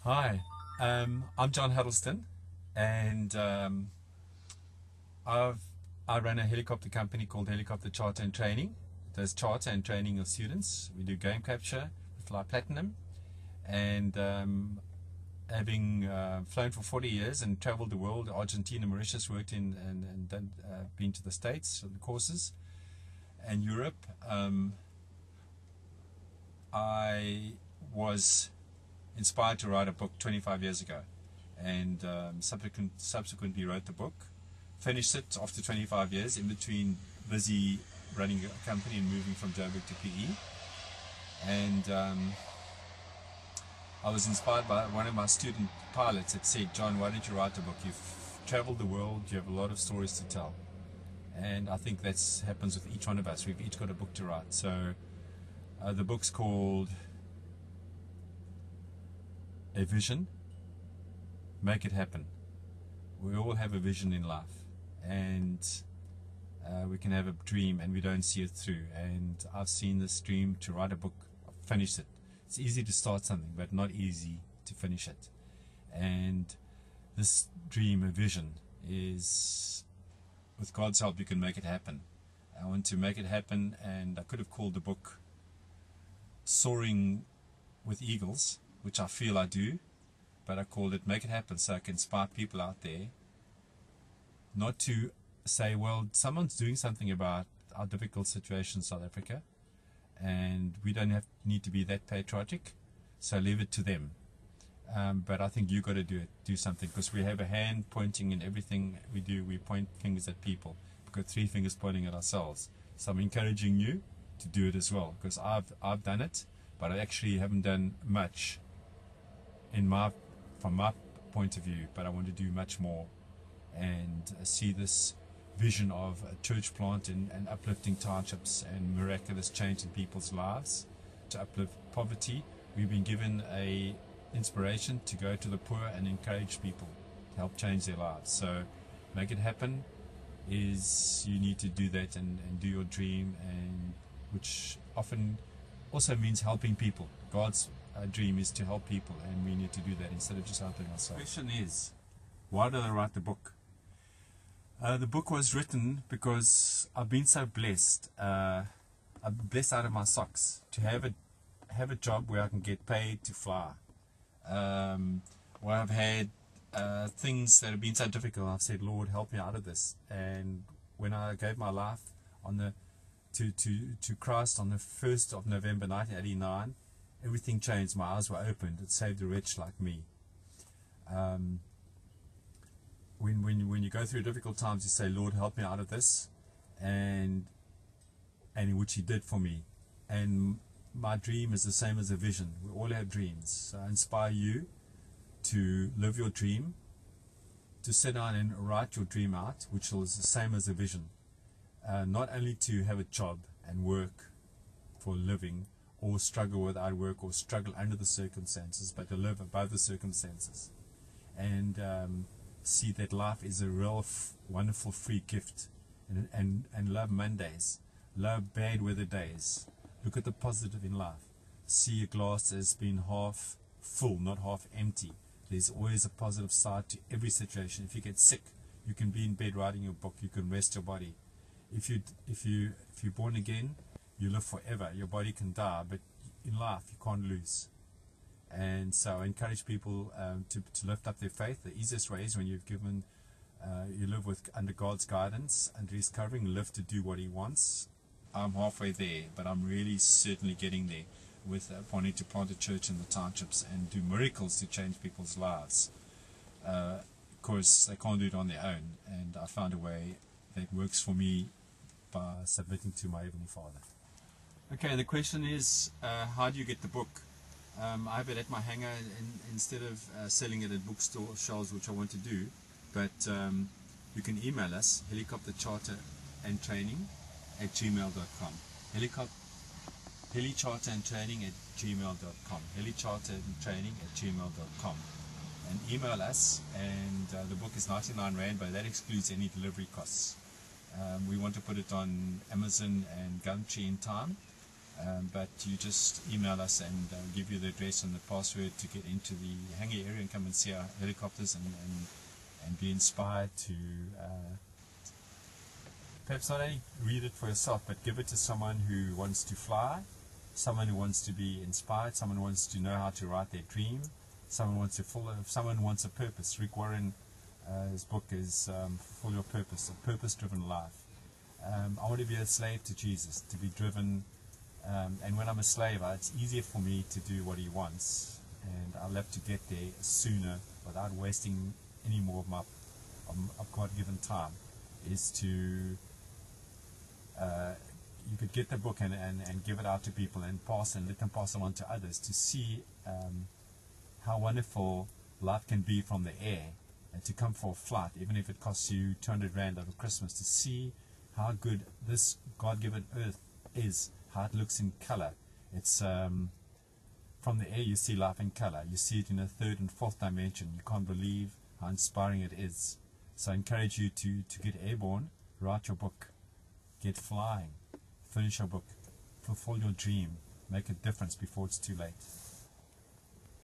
Hi, I'm John Huddlestone, and I've I run a helicopter company called Helicopter Charter and Training. It does charter and training of students. We do game capture, we fly platinum, and having flown for 40 years and traveled the world, Argentina, Mauritius, worked in and done, been to the States on the courses, and Europe. I was inspired to write a book 25 years ago, and subsequently wrote the book, finished it after 25 years, in between busy running a company and moving from Joburg to PE. And I was inspired by one of my student pilots that said, John, why don't you write a book? You've traveled the world, you have a lot of stories to tell. And I think that happens with each one of us. We've each got a book to write. So the book's called A Vision, Make It Happen. We all have a vision in life, and we can have a dream and we don't see it through. And I've seen this dream to write a book. I've finished it. It's easy to start something, but not easy to finish it. And this dream, a vision, is, with God's help, you can make it happen. I want to make it happen, and I could have called the book Soaring with Eagles, which I feel I do, but I called it Make It Happen, so I can inspire people out there not to say, well, someone's doing something about our difficult situation in South Africa, and we don't need to be that patriotic, so leave it to them. But I think you've got to do something, because we have a hand pointing in everything we do. We point fingers at people. We've got three fingers pointing at ourselves. So I'm encouraging you to do it as well, because I've done it, but I actually haven't done much from my point of view, but I want to do much more and see this vision of a church plant and uplifting townships and miraculous change in people's lives to uplift poverty. We've been given a inspiration to go to the poor and encourage people to help change their lives. So make it happen is, you need to do that and do your dream, and which often also means helping people. God's dream is to help people, and we need to do that instead of just helping ourselves. The question is, why did I write the book? The book was written because I've been so blessed. I'm blessed out of my socks to have a job where I can get paid to fly. Where I've had things that have been so difficult, I've said, Lord, help me out of this. And when I gave my life to Christ on the 1st of November 1989, everything changed. My eyes were opened. It saved a wretch like me. When you go through difficult times, you say, Lord, help me out of this, and which He did for me. And my dream is the same as a vision. We all have dreams. So I inspire you to live your dream, to sit down and write your dream out, which is the same as a vision. Not only to have a job and work for a living, or struggle without work, or struggle under the circumstances, but to live above the circumstances, and see that life is a real wonderful free gift, and love Mondays, love bad weather days. Look at the positive in life. See a glass as being half full, not half empty. There's always a positive side to every situation. If you get sick, you can be in bed writing your book. You can rest your body. If you're born again, you live forever. Your body can die, but in life you can't lose. And so I encourage people to lift up their faith. The easiest way is when you live under God's guidance, under His covering, live to do what He wants. I'm halfway there, but I'm really certainly getting there with wanting to plant a church in the townships and do miracles to change people's lives. Of course, they can't do it on their own, and I found a way that works for me by submitting to my Heavenly Father. Okay, the question is, how do you get the book? I have it at my hangar instead of selling it at bookstore shelves, which I want to do, but you can email us, helicoptercharterandtraining@gmail.com. helicharterandtraining@gmail.com. helicharterandtraining@gmail.com. And email us, and the book is 99 Rand, but that excludes any delivery costs. We want to put it on Amazon and Gumtree in time, but you just email us and give you the address and the password to get into the hangar area and come and see our helicopters and be inspired to perhaps not only read it for yourself, but give it to someone who wants to fly, someone who wants to be inspired, someone who wants to know how to write their dream, someone wants a purpose. Rick Warren, his book is Fulfill Your Purpose, a purpose-driven life. I want to be a slave to Jesus, to be driven, and when I'm a slave, it's easier for me to do what he wants, and I'll have to get there sooner without wasting any more of my God-given time. Is to you could get the book and give it out to people and let them pass it on to others to see how wonderful life can be from the air, and to come for a flight, even if it costs you 200 Rand over Christmas, to see how good this God-given earth is, how it looks in color. It's from the air you see life in color. You see it in a third and fourth dimension. You can't believe how inspiring it is. So I encourage you to get airborne, write your book, get flying, finish your book, fulfill your dream, make a difference before it's too late.